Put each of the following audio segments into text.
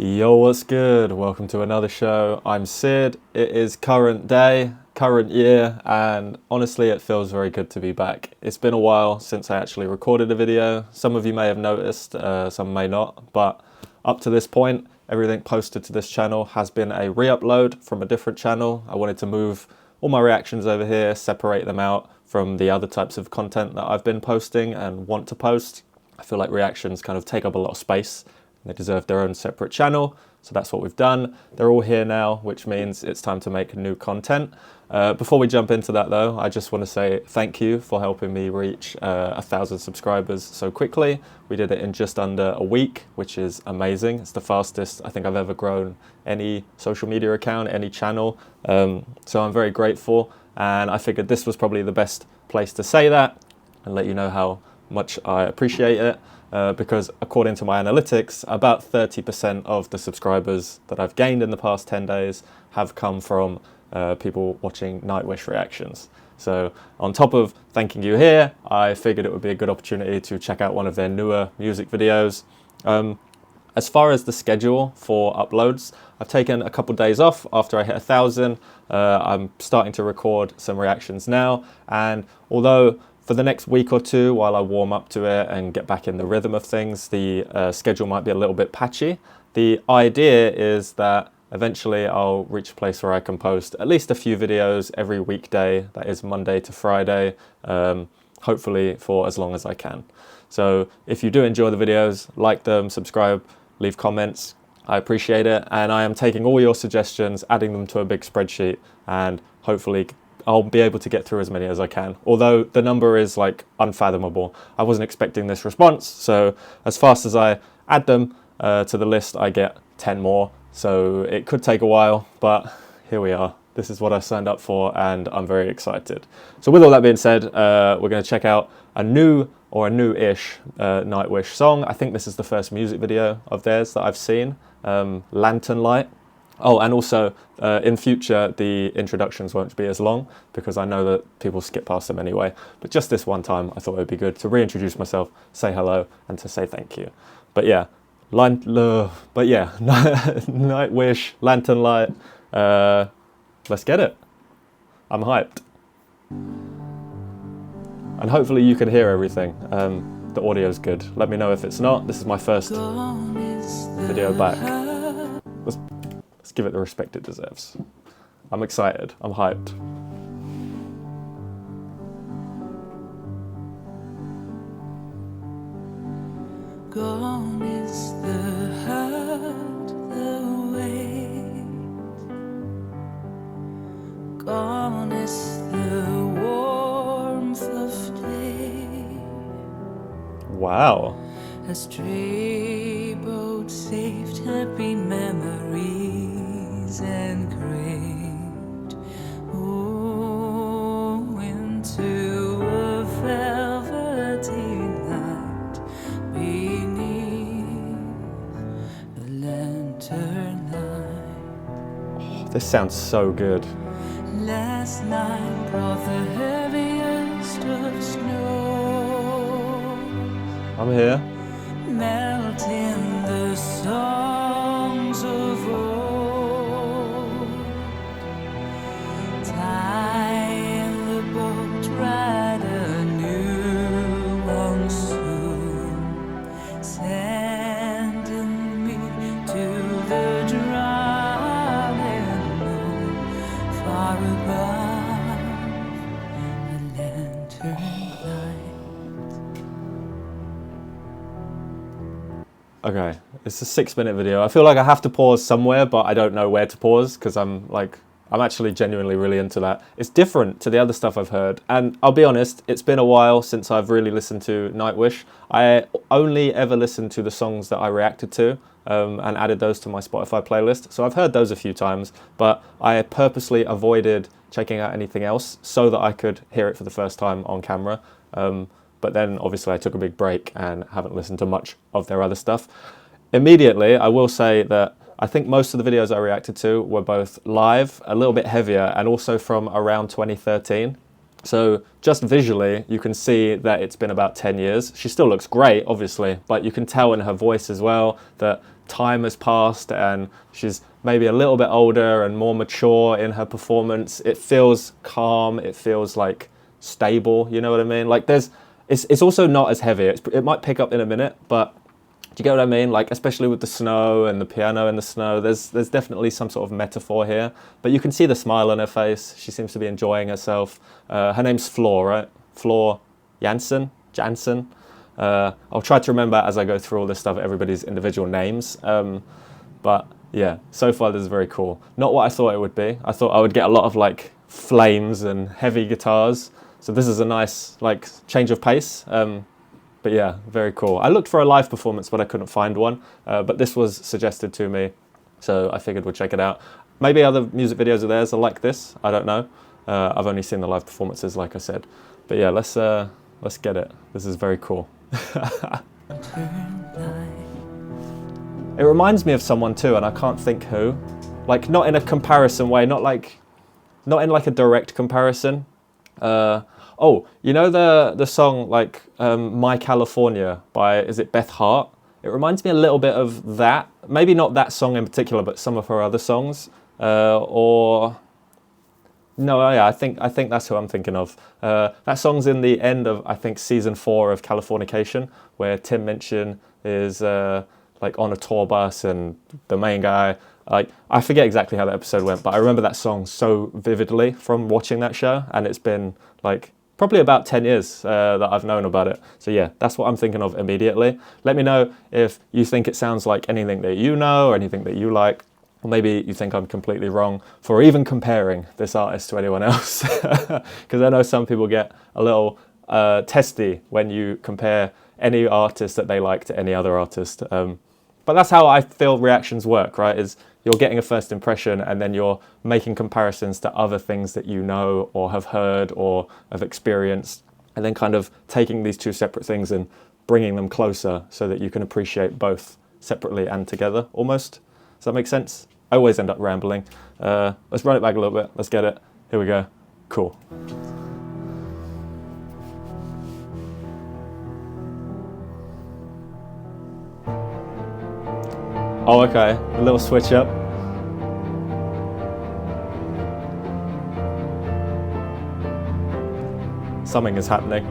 Yo, what's good? Welcome to another show. I'm Sid. It is current day, current year, and honestly, it feels very good to be back. It's been a while since I actually recorded a video. Some of you may have noticed, some may not, but up to this point, everything posted to this channel has been a re-upload from a different channel. I wanted to move all my reactions over here, separate them out from the other types of content that I've been posting and want to post. I feel like reactions kind of take up a lot of space. They deserve their own separate channel, so that's what we've done. They're all here now, which means it's time to make new content. Before we jump into that though, I just want to say thank you for helping me reach 1,000 subscribers so quickly. We did it in just under a week, which is amazing. It's the fastest I think I've ever grown any social media account, any channel. So I'm very grateful, and I figured this was probably the best place to say that and let you know how much I appreciate it. Because according to my analytics, about 30% of the subscribers that I've gained in the past 10 days have come from people watching Nightwish reactions. So on top of thanking you here, I figured it would be a good opportunity to check out one of their newer music videos. As far as the schedule for uploads, I've taken a couple days off after I hit 1,000. I'm starting to record some reactions now, and although for the next week or two, while I warm up to it and get back in the rhythm of things, the schedule might be a little bit patchy. The idea is that eventually I'll reach a place where I can post at least a few videos every weekday, that is Monday to Friday, hopefully for as long as I can. So if you do enjoy the videos, like them, subscribe, leave comments, I appreciate it. And I am taking all your suggestions, adding them to a big spreadsheet, and hopefully I'll be able to get through as many as I can. Although the number is like unfathomable. I wasn't expecting this response. So as fast as I add them to the list, I get 10 more. So it could take a while, but here we are. This is what I signed up for, and I'm very excited. So with all that being said, we're going to check out a new or a new-ish Nightwish song. I think this is the first music video of theirs that I've seen, Lanternlight. Oh, and also in future, the introductions won't be as long because I know that people skip past them anyway. But just this one time, I thought it would be good to reintroduce myself, say hello, and to say thank you. But yeah, Nightwish, Lanternlight, let's get it. I'm hyped. And hopefully you can hear everything. The audio's good. Let me know if it's not. This is my first video back. Let's give it the respect it deserves. I'm excited. I'm hyped. Gone is the hurt, the weight. Gone is the warmth of day. Wow. A stray boat saved happy memories and craved into a velvety night beneath the lanternlight. This sounds so good. Last night brought the heaviest of snow. I'm here. Melting the songs of old, tying the boat, ride a new one soon, sending me to the drowning moon, far above the lantern. Okay, it's a 6-minute video. I feel like I have to pause somewhere, but I don't know where to pause because I'm actually genuinely really into that. It's different to the other stuff I've heard. And I'll be honest, it's been a while since I've really listened to Nightwish. I only ever listened to the songs that I reacted to and added those to my Spotify playlist. So I've heard those a few times, but I purposely avoided checking out anything else so that I could hear it for the first time on camera. But then obviously I took a big break and haven't listened to much of their other stuff. Immediately, I will say that I think most of the videos I reacted to were both live, a little bit heavier, and also from around 2013. So just visually, you can see that it's been about 10 years. She still looks great, obviously, but you can tell in her voice as well that time has passed and she's maybe a little bit older and more mature in her performance. It feels calm. It feels like stable. You know what I mean? Like it's also not as heavy. It might pick up in a minute, but do you get what I mean? Like, especially with the snow and the piano in the snow, there's definitely some sort of metaphor here. But you can see the smile on her face. She seems to be enjoying herself. Her name's Floor, right? Floor Jansen. I'll try to remember as I go through all this stuff everybody's individual names. But yeah, so far this is very cool. Not what I thought it would be. I thought I would get a lot of like flames and heavy guitars. So this is a nice like change of pace. But yeah, very cool. I looked for a live performance, but I couldn't find one. But this was suggested to me, so I figured we'd check it out. Maybe other music videos of theirs are like this. I don't know. I've only seen the live performances, like I said. But yeah, let's get it. This is very cool. It reminds me of someone too, and I can't think who. Like, not in a comparison way, not in like a direct comparison. Oh, you know the song like My California by, is it Beth Hart? It reminds me a little bit of that. Maybe not that song in particular, but some of her other songs. No, yeah, I think that's who I'm thinking of. That song's in the end of, I think, season 4 of Californication, where Tim Minchin is like on a tour bus and the main guy, like, I forget exactly how that episode went, but I remember that song so vividly from watching that show, and it's been like probably about 10 years that I've known about it. So yeah, that's what I'm thinking of immediately. Let me know if you think it sounds like anything that you know or anything that you like. Or maybe you think I'm completely wrong for even comparing this artist to anyone else. Because I know some people get a little testy when you compare any artist that they like to any other artist. But that's how I feel reactions work, right? Is you're getting a first impression and then you're making comparisons to other things that you know or have heard or have experienced, and then kind of taking these two separate things and bringing them closer so that you can appreciate both separately and together, almost. Does that make sense? I always end up rambling. Let's run it back a little bit. Let's get it. Here we go. Cool. Oh, okay. A little switch up. Something is happening.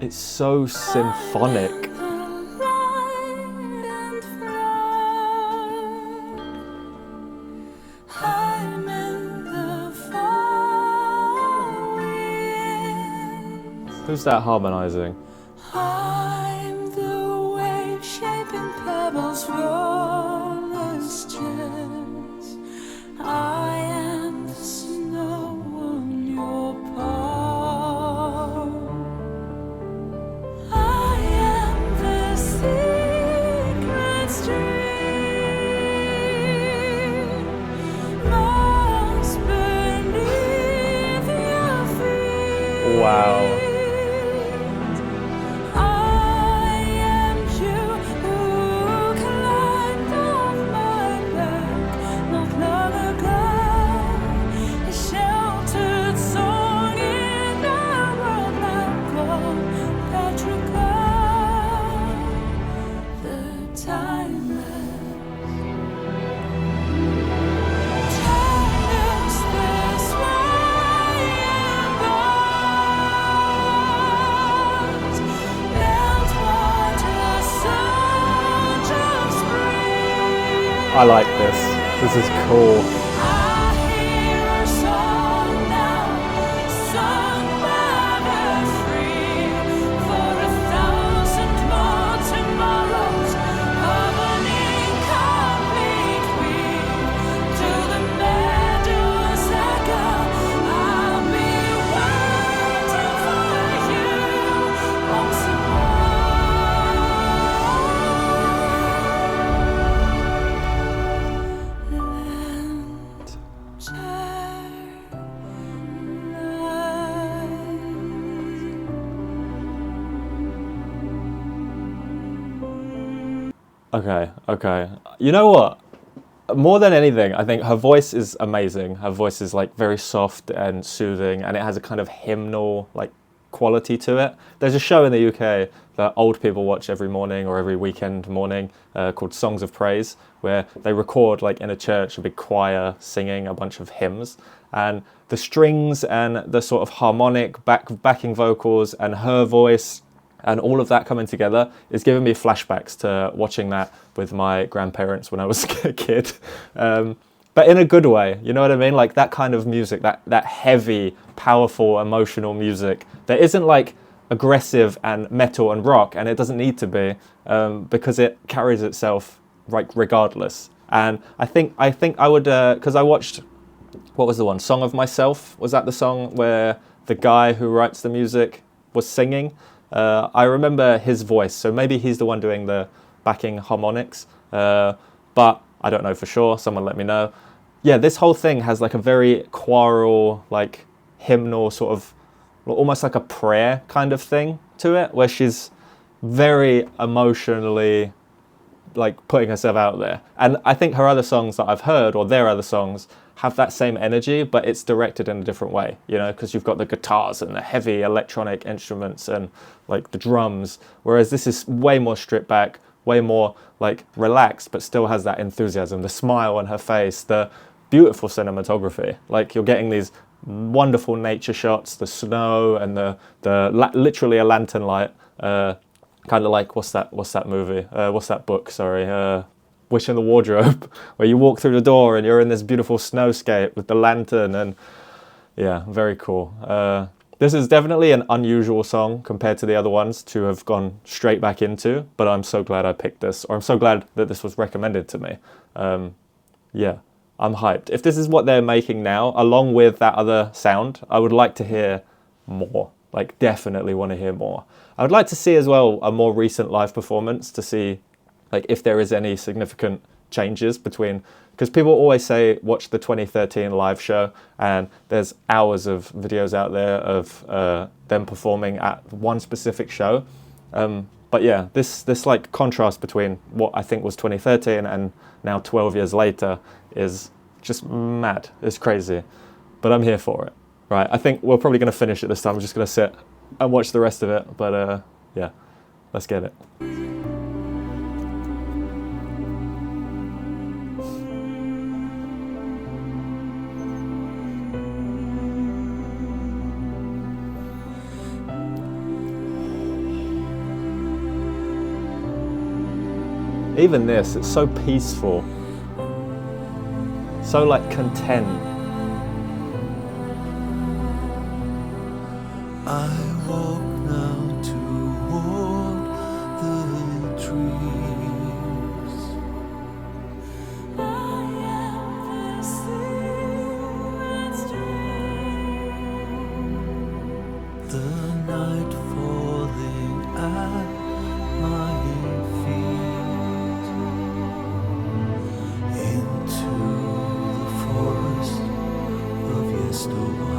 It's so symphonic. Who's that harmonizing? I'm the wave shaping pebbles, rollers, chairs. I am the snow on your palm. I am the secret stream, lost beneath your feet. Wow. I like this. This is cool. Okay, okay. You know what? More than anything, I think her voice is amazing. Her voice is like very soft and soothing, and it has a kind of hymnal like quality to it. There's a show in the UK that old people watch every morning or every weekend morning called Songs of Praise, where they record like in a church a big choir singing a bunch of hymns, and the strings and the sort of harmonic backing vocals and her voice and all of that coming together is giving me flashbacks to watching that with my grandparents when I was a kid. But in a good way, you know what I mean? Like that kind of music, that heavy, powerful, emotional music that isn't like aggressive and metal and rock, and it doesn't need to be, because it carries itself like regardless. And I think I would, because I watched, what was the one? Song of Myself? Was that the song where the guy who writes the music was singing? I remember his voice, so maybe he's the one doing the backing harmonics, but I don't know for sure. Someone let me know. Yeah, this whole thing has like a very choral, like hymnal sort of, almost like a prayer kind of thing to it, where she's very emotionally like putting herself out there. And I think her other songs that I've heard, or their other songs, have that same energy, but it's directed in a different way, you know, because you've got the guitars and the heavy electronic instruments and like the drums, whereas this is way more stripped back, way more like relaxed, but still has that enthusiasm, the smile on her face, the beautiful cinematography. Like you're getting these wonderful nature shots, the snow and literally a lantern light, kind of like what's that movie? What's that book? Sorry, Wish in the Wardrobe, where you walk through the door and you're in this beautiful snowscape with the lantern, and yeah, very cool. This is definitely an unusual song compared to the other ones to have gone straight back into, but I'm so glad I picked this, or I'm so glad that this was recommended to me. Yeah, I'm hyped. If this is what they're making now, along with that other sound, I would like to hear more. Like, definitely want to hear more. I would like to see as well a more recent live performance to see like if there is any significant changes between, because people always say watch the 2013 live show, and there's hours of videos out there of them performing at one specific show. But yeah, this like contrast between what I think was 2013 and now 12 years later is just mad. It's crazy, but I'm here for it. Right, I think we're probably going to finish it this time. I'm just going to sit and watch the rest of it, but yeah, let's get it. Even this, it's so peaceful, so like content. I walk now toward the trees. I am the secret dream. The night falling at my feet, into the forest of yesterwild.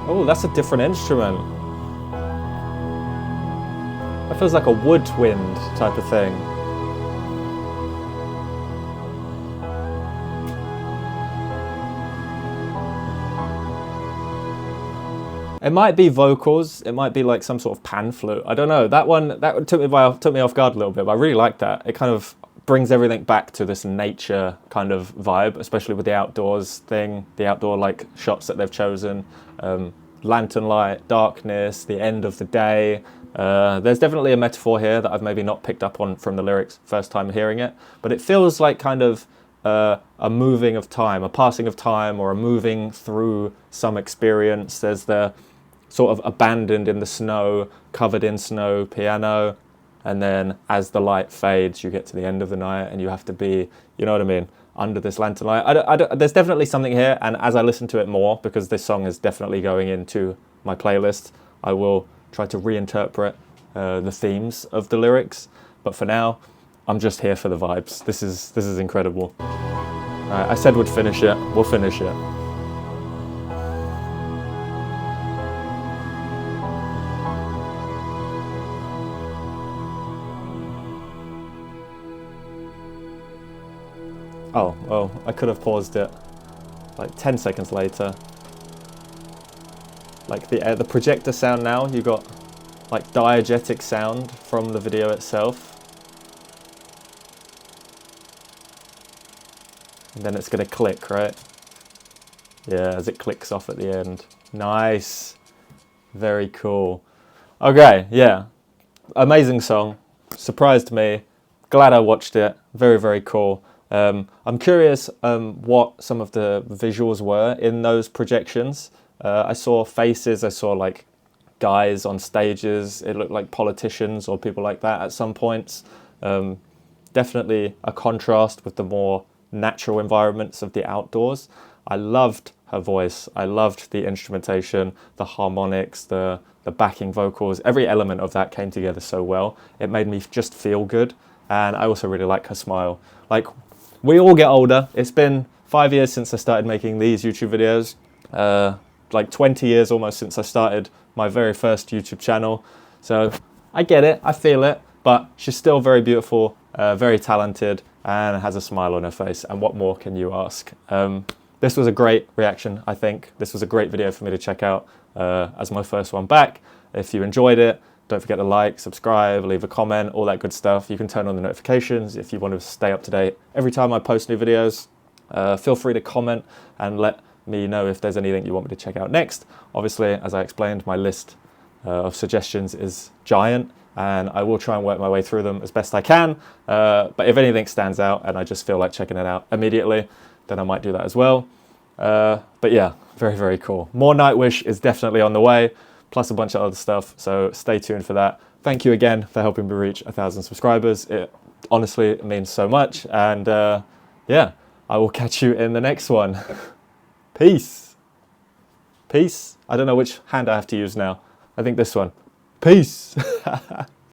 Oh, that's a different instrument. That feels like a woodwind type of thing. It might be vocals, it might be like some sort of pan flute. I don't know. That took me off guard a little bit, but I really like that. It kind of brings everything back to this nature kind of vibe, especially with the outdoors thing, the outdoor like shots that they've chosen. Lantern light, darkness, the end of the day. There's definitely a metaphor here that I've maybe not picked up on from the lyrics first time hearing it, but it feels like kind of a moving of time, a passing of time, or a moving through some experience. There's the sort of abandoned in the snow, covered in snow piano, and then as the light fades, you get to the end of the night and you have to be, you know what I mean, under this lantern light. There's definitely something here, and as I listen to it more, because this song is definitely going into my playlist, I will try to reinterpret the themes of the lyrics. But for now, I'm just here for the vibes. This is incredible. Alright, I said we'd finish it. We'll finish it. Oh, well, I could have paused it like 10 seconds later. Like the projector sound now, you got like diegetic sound from the video itself. And then it's gonna click, right? Yeah, as it clicks off at the end. Nice. Very cool. Okay, yeah. Amazing song. Surprised me. Glad I watched it. Very, very cool. I'm curious what some of the visuals were in those projections. I saw faces, I saw like guys on stages. It looked like politicians or people like that at some points. Definitely a contrast with the more natural environments of the outdoors. I loved her voice. I loved the instrumentation, the harmonics, the backing vocals. Every element of that came together so well. It made me just feel good. And I also really like her smile. Like, we all get older. It's been 5 years since I started making these YouTube videos. Like 20 years almost since I started my very first YouTube channel. So I get it, I feel it, but she's still very beautiful, very talented, and has a smile on her face. And what more can you ask? This was a great reaction, I think. This was a great video for me to check out as my first one back. If you enjoyed it, don't forget to like, subscribe, leave a comment, all that good stuff. You can turn on the notifications if you want to stay up to date. Every time I post new videos, feel free to comment and let me know if there's anything you want me to check out next. Obviously, as I explained, my list of suggestions is giant, and I will try and work my way through them as best I can. But if anything stands out and I just feel like checking it out immediately, then I might do that as well. But yeah, very, very cool. More Nightwish is definitely on the way, plus a bunch of other stuff, so stay tuned for that. Thank you again for helping me reach 1,000 subscribers. It honestly means so much, and yeah, I will catch you in the next one. Peace. Peace. I don't know which hand I have to use now. I think this one. Peace.